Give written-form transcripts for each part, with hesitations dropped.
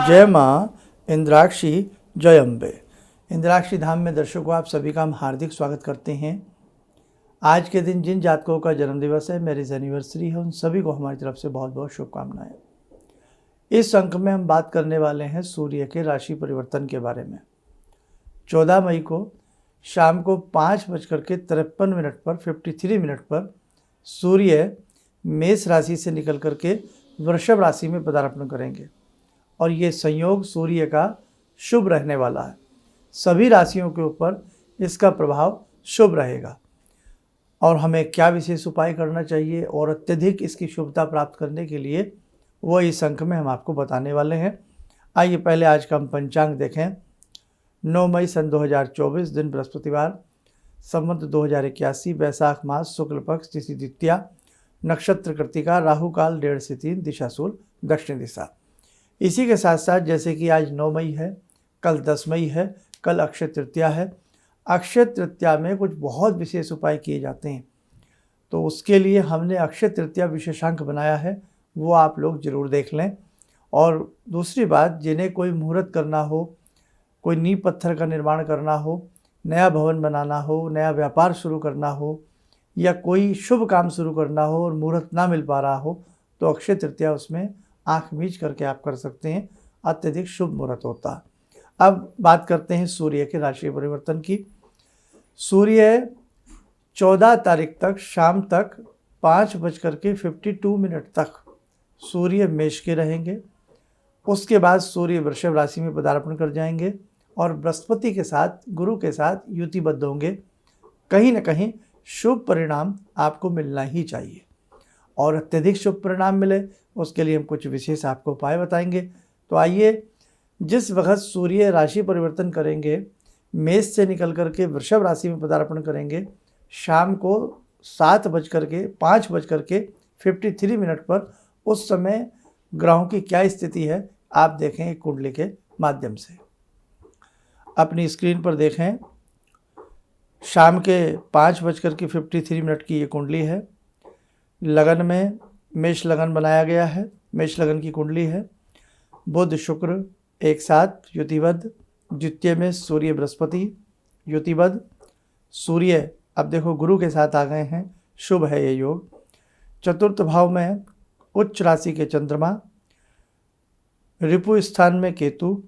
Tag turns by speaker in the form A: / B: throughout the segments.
A: जय माँ इंद्राक्षी जय अम्बे। इंद्राक्षी धाम में दर्शकों आप सभी का हम हार्दिक स्वागत करते हैं। आज के दिन जिन जातकों का जन्मदिवस है, मैरिज एनिवर्सरी है, उन सभी को हमारी तरफ से बहुत बहुत शुभकामनाएं। इस अंक में हम बात करने वाले हैं सूर्य के राशि परिवर्तन के बारे में। 14 मई को शाम को 5:53 पर 53 मिनट पर सूर्य मेष राशि से निकल करके वृषभ राशि में पदार्पण करेंगे और ये संयोग सूर्य का शुभ रहने वाला है। सभी राशियों के ऊपर इसका प्रभाव शुभ रहेगा और हमें क्या विशेष उपाय करना चाहिए और अत्यधिक इसकी शुभता प्राप्त करने के लिए वो इस अंक में हम आपको बताने वाले हैं। आइए पहले आज का हम पंचांग देखें। 9 मई सन 2024, दिन बृहस्पतिवार, संवत 2081, वैशाख मास, शुक्ल पक्ष, तिथि द्वितीया, नक्षत्र कृत्तिका, राहु काल 1:30 से 3, दिशा सूल दक्षिण दिशा। इसी के साथ साथ जैसे कि आज 9 मई है, कल 10 मई है, कल अक्षय तृतीया है। अक्षय तृतीया में कुछ बहुत विशेष उपाय किए जाते हैं, तो उसके लिए हमने अक्षय तृतीया विशेषांक बनाया है, वो आप लोग ज़रूर देख लें। और दूसरी बात, जिन्हें कोई मुहूर्त करना हो, कोई नींव पत्थर का निर्माण करना हो, नया भवन बनाना हो, नया व्यापार शुरू करना हो या कोई शुभ काम शुरू करना हो और मुहूर्त ना मिल पा रहा हो, तो अक्षय तृतीया उसमें आँख मीच करके आप कर सकते हैं। अत्यधिक शुभ मुहूर्त होता है। अब बात करते हैं सूर्य के राशि परिवर्तन की। सूर्य 14 तारीख तक शाम तक 5:52 तक सूर्य मेष के रहेंगे। उसके बाद सूर्य वृषभ राशि में पदार्पण कर जाएंगे और बृहस्पति के साथ, गुरु के साथ युतिबद्ध होंगे। कहीं ना कहीं शुभ परिणाम आपको मिलना ही चाहिए और अत्यधिक शुभ परिणाम मिले उसके लिए हम कुछ विशेष आपको उपाय बताएंगे। तो आइए, जिस वक्त सूर्य राशि परिवर्तन करेंगे, मेष से निकल करके वृषभ राशि में पदार्पण करेंगे, शाम को 5:53 पर, उस समय ग्रहों की क्या स्थिति है आप देखें एक कुंडली के माध्यम से। अपनी स्क्रीन पर देखें, शाम के 5:53 की ये कुंडली है। लगन में मेष लगन बनाया गया है, मेष लगन की कुंडली है। बुध शुक्र एक साथ युतिबद्ध, द्वितीय में सूर्य बृहस्पति युतिबद्ध। सूर्य अब देखो गुरु के साथ आ गए हैं, शुभ है ये योग। चतुर्थ भाव में उच्च राशि के चंद्रमा, रिपु स्थान में केतु,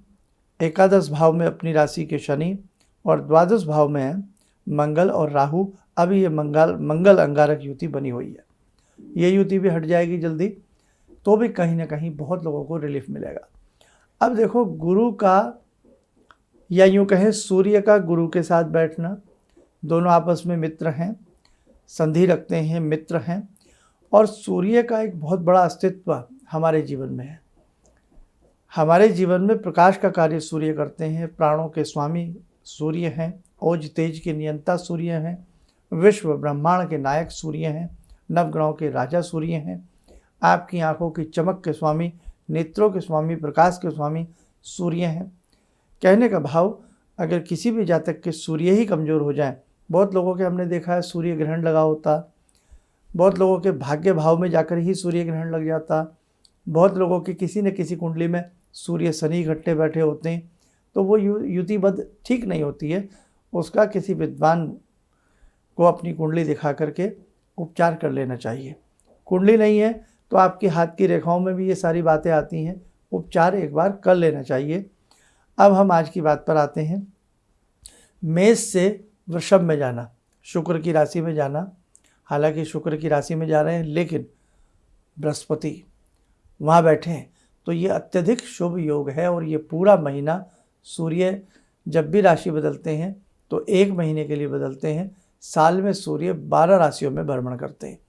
A: एकादश भाव में अपनी राशि के शनि और द्वादश भाव में मंगल और राहु। अभी ये मंगल अंगारक युति बनी हुई है। ये युति भी हट जाएगी जल्दी, तो भी कहीं ना कहीं बहुत लोगों को रिलीफ मिलेगा। अब देखो, गुरु का या यूँ कहें सूर्य का गुरु के साथ बैठना, दोनों आपस में मित्र हैं, संधि रखते हैं, मित्र हैं और सूर्य का एक बहुत बड़ा अस्तित्व हमारे जीवन में है। हमारे जीवन में प्रकाश का कार्य सूर्य करते हैं, प्राणों के स्वामी सूर्य हैं, ओज तेज के नियंता सूर्य हैं, विश्व ब्रह्मांड के नायक सूर्य हैं, नवग्रहों के राजा सूर्य हैं, आपकी आंखों की चमक के स्वामी, नेत्रों के स्वामी, प्रकाश के स्वामी सूर्य हैं। कहने का भाव, अगर किसी भी जातक के सूर्य ही कमज़ोर हो जाए, बहुत लोगों के हमने देखा है सूर्य ग्रहण लगा होता, बहुत लोगों के भाग्य भाव में जाकर ही सूर्य ग्रहण लग जाता, बहुत लोगों की किसी न किसी कुंडली में सूर्य शनि इकट्ठे बैठे होते हैं, तो वो युतिबद्ध ठीक नहीं होती है। उसका किसी विद्वान को अपनी कुंडली दिखा करके उपचार कर लेना चाहिए। कुंडली नहीं है तो आपके हाथ की रेखाओं में भी ये सारी बातें आती हैं, उपचार एक बार कर लेना चाहिए। अब हम आज की बात पर आते हैं। मेष से वृषभ में जाना, शुक्र की राशि में जाना। हालांकि शुक्र की राशि में जा रहे हैं लेकिन बृहस्पति वहाँ बैठे हैं, तो ये अत्यधिक शुभ योग है। और ये पूरा महीना सूर्य जब भी राशि बदलते हैं तो 1 महीने के लिए बदलते हैं। साल में सूर्य 12 राशियों में भ्रमण करते हैं,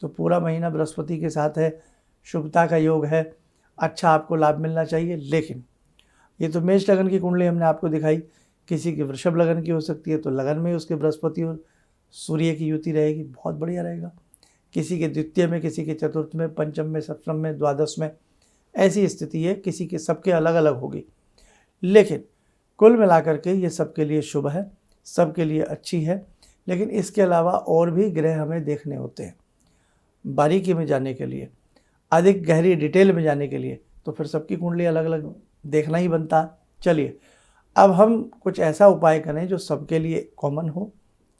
A: तो पूरा महीना बृहस्पति के साथ है, शुभता का योग है, अच्छा आपको लाभ मिलना चाहिए। लेकिन ये तो मेष लगन की कुंडली हमने आपको दिखाई, किसी की वृषभ लगन की हो सकती है, तो लगन में उसके बृहस्पति और सूर्य की युति रहेगी, बहुत बढ़िया रहेगा। किसी के द्वितीय में, किसी के चतुर्थ में, पंचम में, सप्तम में, द्वादश में, ऐसी स्थिति है। किसी के सबके अलग अलग होगी, लेकिन कुल मिलाकर के ये सबके लिए शुभ है, सबके लिए अच्छी है। लेकिन इसके अलावा और भी ग्रह हमें देखने होते हैं बारीकी में जाने के लिए, अधिक गहरी डिटेल में जाने के लिए, तो फिर सबकी कुंडली अलग अलग देखना ही बनता। चलिए अब हम कुछ ऐसा उपाय करें जो सबके लिए कॉमन हो,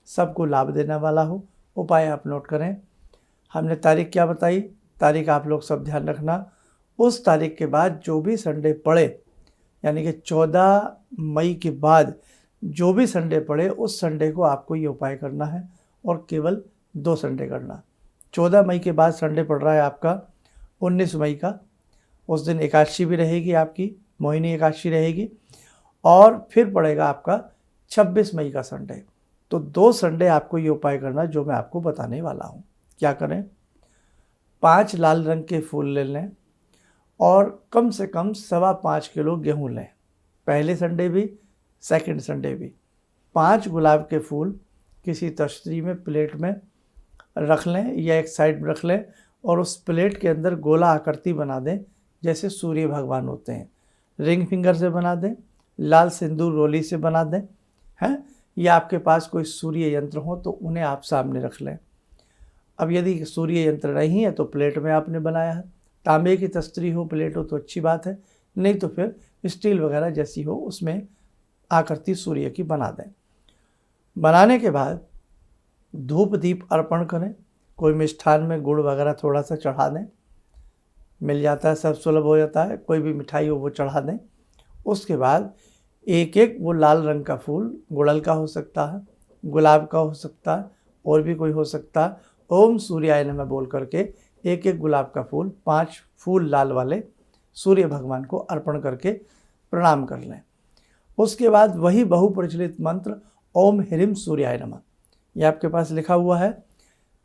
A: सबको लाभ देने वाला हो। उपाय आप नोट करें। हमने तारीख क्या बताई, तारीख आप लोग सब ध्यान रखना। उस तारीख के बाद जो भी संडे पड़े, यानी कि 14 मई के बाद जो भी संडे पड़े उस संडे को आपको ये उपाय करना है और केवल 2 संडे करना। 14 मई के बाद संडे पड़ रहा है आपका 19 मई का, उस दिन एकादशी भी रहेगी, आपकी मोहिनी एकादशी रहेगी। और फिर पड़ेगा आपका 26 मई का संडे। तो 2 संडे आपको ये उपाय करना जो मैं आपको बताने वाला हूँ। क्या करें, 5 लाल रंग के फूल ले लें और कम से कम 5.25 किलो गेहूँ लें, पहले संडे भी सेकंड संडे भी। 5 गुलाब के फूल किसी तश्तरी में प्लेट में रख लें या एक साइड में रख लें और उस प्लेट के अंदर गोला आकृति बना दें जैसे सूर्य भगवान होते हैं। रिंग फिंगर से बना दें, लाल सिंदूर रोली से बना दें, हैं, या आपके पास कोई सूर्य यंत्र हो तो उन्हें आप सामने रख लें। अब यदि सूर्य यंत्र नहीं है तो प्लेट में आपने बनाया है, तांबे की तस्तरी हो, प्लेट हो तो अच्छी बात है, नहीं तो फिर स्टील वगैरह जैसी हो उसमें आकृति सूर्य की बना दें। बनाने के बाद धूप दीप अर्पण करें, कोई मिष्ठान में गुड़ वगैरह थोड़ा सा चढ़ा दें, मिल जाता है, सब सुलभ हो जाता है, कोई भी मिठाई हो वो चढ़ा दें। उसके बाद एक एक वो लाल रंग का फूल, गुड़हल का हो सकता है, गुलाब का हो सकता है, और भी कोई हो सकता है, ओम सूर्याय नमः बोल करके एक एक गुलाब का फूल, 5 फूल लाल वाले सूर्य भगवान को अर्पण करके प्रणाम कर लें। उसके बाद वही बहुप्रचलित मंत्र ओम ह्रीम सूर्याय नमः, ये आपके पास लिखा हुआ है।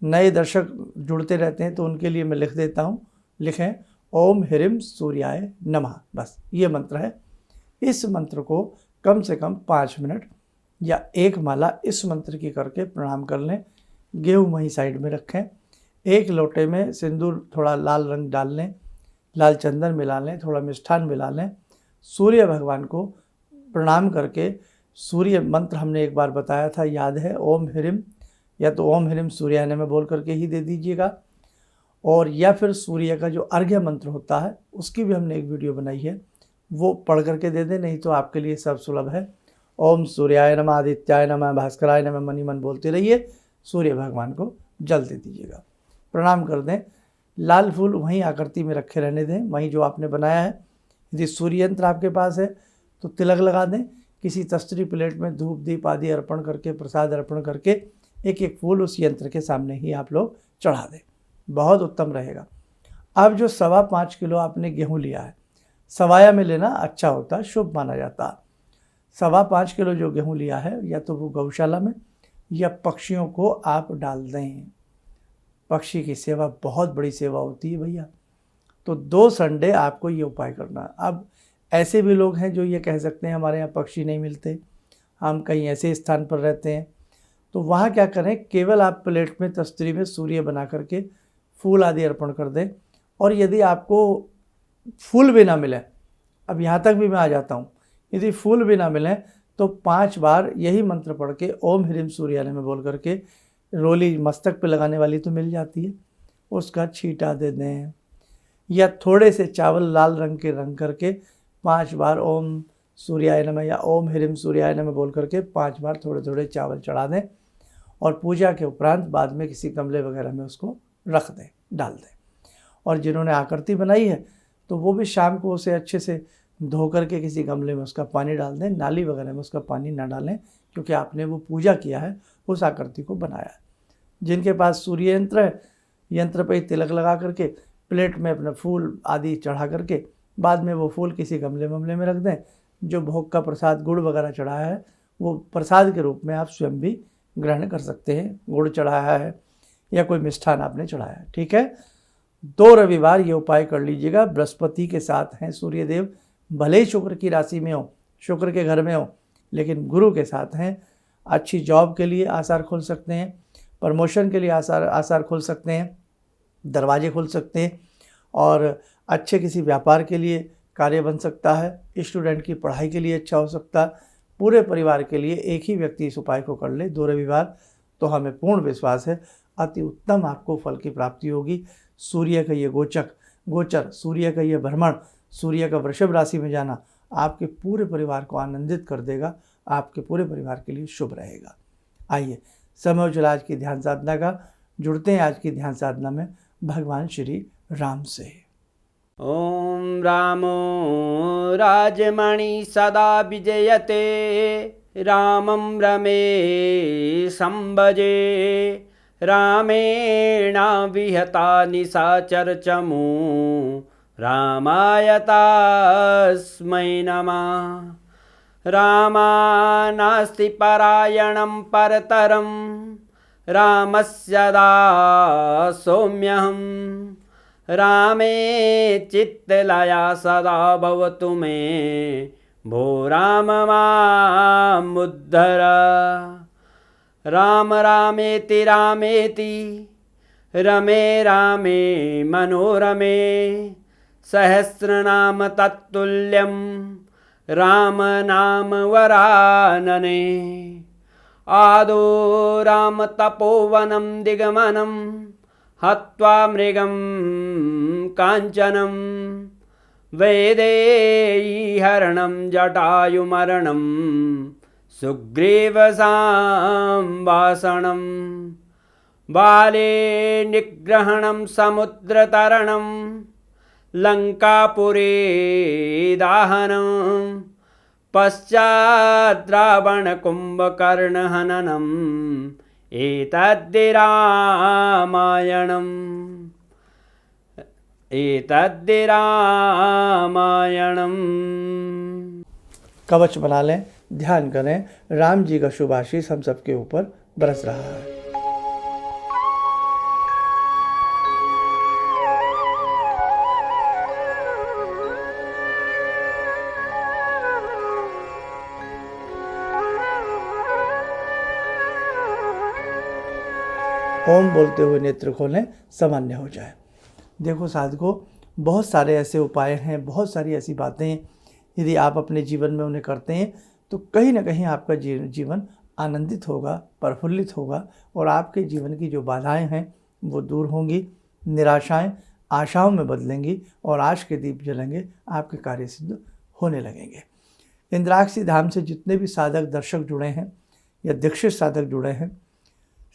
A: नए दर्शक जुड़ते रहते हैं तो उनके लिए मैं लिख देता हूँ, लिखें ओम ह्रीम सूर्याय नमः, बस ये मंत्र है। इस मंत्र को कम से कम 5 मिनट या 1 माला इस मंत्र की करके प्रणाम कर लें। गेहूँ वहीं साइड में रखें, एक लोटे में सिंदूर थोड़ा लाल रंग डाल लें, लाल चंदन मिला लें, थोड़ा मिष्ठान मिला लें, सूर्य भगवान को प्रणाम करके सूर्य मंत्र हमने एक बार बताया था, याद है, ओम ह्रीम, या तो ओम ह्रीम सूर्याय नमः बोल करके ही दे दीजिएगा, और या फिर सूर्य का जो अर्घ्य मंत्र होता है उसकी भी हमने एक वीडियो बनाई है, वो पढ़ करके दे दें, नहीं तो आपके लिए सब सुलभ है। ओम सूर्याय नमः, आदित्याय नमः, भास्कराय नमः, मनी मन बोलते रहिए, सूर्य भगवान को जल दे दीजिएगा, प्रणाम कर दें। लाल फूल वहीं आकृति में रखे रहने दें, वहीं जो आपने बनाया है। यदि सूर्य यंत्र आपके पास है तो तिलक लगा दें, किसी तस्तरी प्लेट में धूप दीप आदि अर्पण करके, प्रसाद अर्पण करके एक एक फूल उस यंत्र के सामने ही आप लोग चढ़ा दें, बहुत उत्तम रहेगा। अब जो 5.25 किलो आपने गेहूँ लिया है, सवाया में लेना अच्छा होता है, शुभ माना जाता है। 5.25 किलो जो गेहूँ लिया है, या तो वो गौशाला में या पक्षियों को आप डाल दें। पक्षी की सेवा बहुत बड़ी सेवा होती है भैया। तो 2 संडे आपको ये उपाय करना है। अब ऐसे भी लोग हैं जो ये कह सकते हैं हमारे यहाँ पक्षी नहीं मिलते, हम कहीं ऐसे स्थान पर रहते हैं, तो वहाँ क्या करें, केवल आप प्लेट में तस्तरी में सूर्य बना करके फूल आदि अर्पण कर दें। और यदि आपको फूल भी ना मिले, अब यहाँ तक भी मैं आ जाता हूँ, यदि फूल भी ना मिले तो 5 बार यही मंत्र पढ़ के ओम ह्रीम सूर्याय नमः बोल करके रोली मस्तक पे लगाने वाली तो मिल जाती है, उसका छींटा दे दें, या थोड़े से चावल लाल रंग के रंग करके 5 बार ओम सूर्याय नमः या ओम ह्रीम सूर्याय नमः बोल करके 5 बार थोड़े थोड़े चावल चढ़ा दें, और पूजा के उपरांत बाद में किसी गमले वगैरह में उसको रख दें, डाल दें। और जिन्होंने आकृति बनाई है तो वो भी शाम को उसे अच्छे से धो करके किसी गमले में उसका पानी डाल दें, नाली वगैरह में उसका पानी ना डालें, क्योंकि आपने वो पूजा किया है, उस आकृति को बनाया है। जिनके पास सूर्य यंत्र है, यंत्र पर ही तिलक लगा करके प्लेट में अपने फूल आदि चढ़ा करके बाद में वो फूल किसी गमले वमले में रख दें। जो भोग का प्रसाद गुड़ वगैरह चढ़ाया है वो प्रसाद के रूप में आप स्वयं भी ग्रहण कर सकते हैं, गुड़ चढ़ाया है या कोई मिष्ठान आपने चढ़ाया है, ठीक है। 2 रविवार ये उपाय कर लीजिएगा। बृहस्पति के साथ हैं सूर्यदेव, भले ही शुक्र की राशि में हो, शुक्र के घर में हो, लेकिन गुरु के साथ हैं। अच्छी जॉब के लिए आसार खोल सकते हैं, प्रमोशन के लिए आसार खोल सकते हैं, दरवाजे खोल सकते हैं, और अच्छे किसी व्यापार के लिए कार्य बन सकता है। स्टूडेंट की पढ़ाई के लिए अच्छा हो सकता है। पूरे परिवार के लिए एक ही व्यक्ति इस उपाय को कर ले 2 रविवार, तो हमें पूर्ण विश्वास है अति उत्तम आपको फल की प्राप्ति होगी। सूर्य का ये गोचर, सूर्य का ये भ्रमण सूर्य का वृषभ राशि में जाना आपके पूरे परिवार को आनंदित कर देगा, आपके पूरे परिवार के लिए शुभ रहेगा। आइए समय हो चला आज की ध्यान साधना का। जुड़ते हैं आज की ध्यान साधना में भगवान श्री राम से।
B: ॐ रामो राजमणि सदा विजयते, रामं रमे संभजे, रामेण विहता निशाचरचमू, रामाय तस्मै नमः। रामानास्ति परायणं परतरं, रामस्य दासोऽम्यहम्। रामे चित्तलया सदा भवतु मे, भो राम मामुद्धर। राम रामेति रामेति, रमे रामे मनोरमे, सहस्रनाम तत्तुल्यं, राम नाम वरानने। आदो राम तपोवनं दिगमनं, हत्वा मृगं काञ्चनं, वैदेहीहरणं जटायुमरणं, सुग्रीवसंभाषणं। बाले निग्रहणं समुद्रतरणं, लङ्कापुरे दाहनं, पश्चात् रावणकुम्भकर्णहननं, एतद्धि रामायणम्।
A: कवच बना लें, ध्यान करें, राम जी का शुभ आशीष हम सबके ऊपर बरस रहा है। ओम बोलते हुए नेत्र खोलें, सामान्य हो जाए। देखो साधकों, बहुत सारे ऐसे उपाय हैं, बहुत सारी ऐसी बातें यदि आप अपने जीवन में उन्हें करते हैं तो कहीं ना कहीं आपका जीवन आनंदित होगा, प्रफुल्लित होगा और आपके जीवन की जो बाधाएं हैं वो दूर होंगी, निराशाएं आशाओं में बदलेंगी और आश के दीप जलेंगे, आपके कार्य सिद्ध होने लगेंगे। इंद्राक्षी धाम से जितने भी साधक दर्शक जुड़े हैं या दीक्षित साधक जुड़े हैं,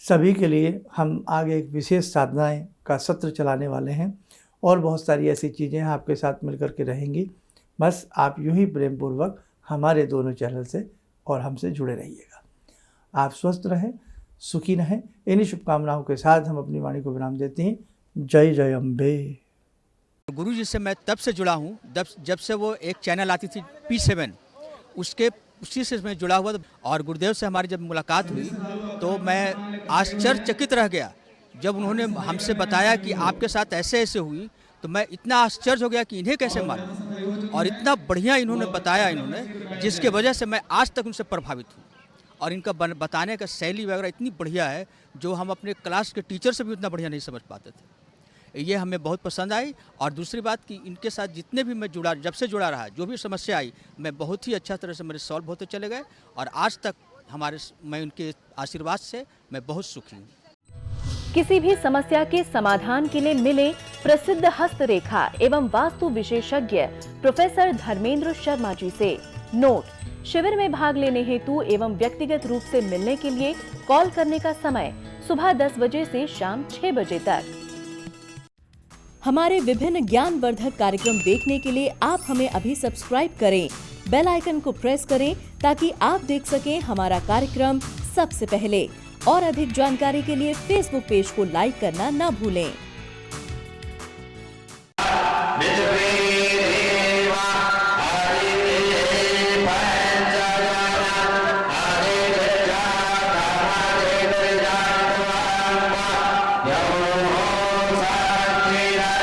A: सभी के लिए हम आगे एक विशेष साधनाएं का सत्र चलाने वाले हैं और बहुत सारी ऐसी चीज़ें आपके साथ मिलकर के रहेंगी। बस आप यूं ही प्रेम पूर्वक हमारे दोनों चैनल से और हमसे जुड़े रहिएगा। आप स्वस्थ रहें, सुखी रहें। इन्हीं शुभकामनाओं के साथ हम अपनी वाणी को विराम देते हैं। जय जय अम्बे।
C: गुरु जी से मैं तब से जुड़ा हूँ जब से वो एक चैनल आती थी P7, उसी से मैं जुड़ा हुआ था। और गुरुदेव से हमारी जब मुलाकात हुई तो मैं आश्चर्यचकित रह गया जब उन्होंने हमसे बताया कि आपके साथ ऐसे ऐसे हुई। तो मैं इतना आश्चर्य हो गया कि इन्हें कैसे मालूम, और इतना बढ़िया इन्होंने बताया जिसके वजह से मैं आज तक उनसे प्रभावित हूँ। और इनका बताने का शैली वगैरह इतनी बढ़िया है जो हम अपने क्लास के टीचर से भी उतना बढ़िया नहीं समझ पाते थे। ये हमें बहुत पसंद आई। और दूसरी बात कि इनके साथ जितने भी मैं जुड़ा, जब से जुड़ा रहा, जो भी समस्या आई मैं बहुत ही अच्छा तरह से मेरे सॉल्व होते चले गए और आज तक मैं उनके आशीर्वाद से मैं बहुत सुखी हूँ।
D: किसी भी समस्या के समाधान के लिए मिले प्रसिद्ध हस्तरेखा एवं वास्तु विशेषज्ञ प्रोफेसर धर्मेंद्र शर्मा जी से। नोट: शिविर में भाग लेने हेतु एवं व्यक्तिगत रूप से मिलने के लिए कॉल करने का समय सुबह 10 बजे से शाम 6 बजे तक। हमारे विभिन्न ज्ञानवर्धक कार्यक्रम देखने के लिए आप हमें अभी सब्सक्राइब करें, बेल आइकन को प्रेस करें ताकि आप देख सकें हमारा कार्यक्रम सबसे पहले। और अधिक जानकारी के लिए फेसबुक पेज को लाइक करना न भूलें।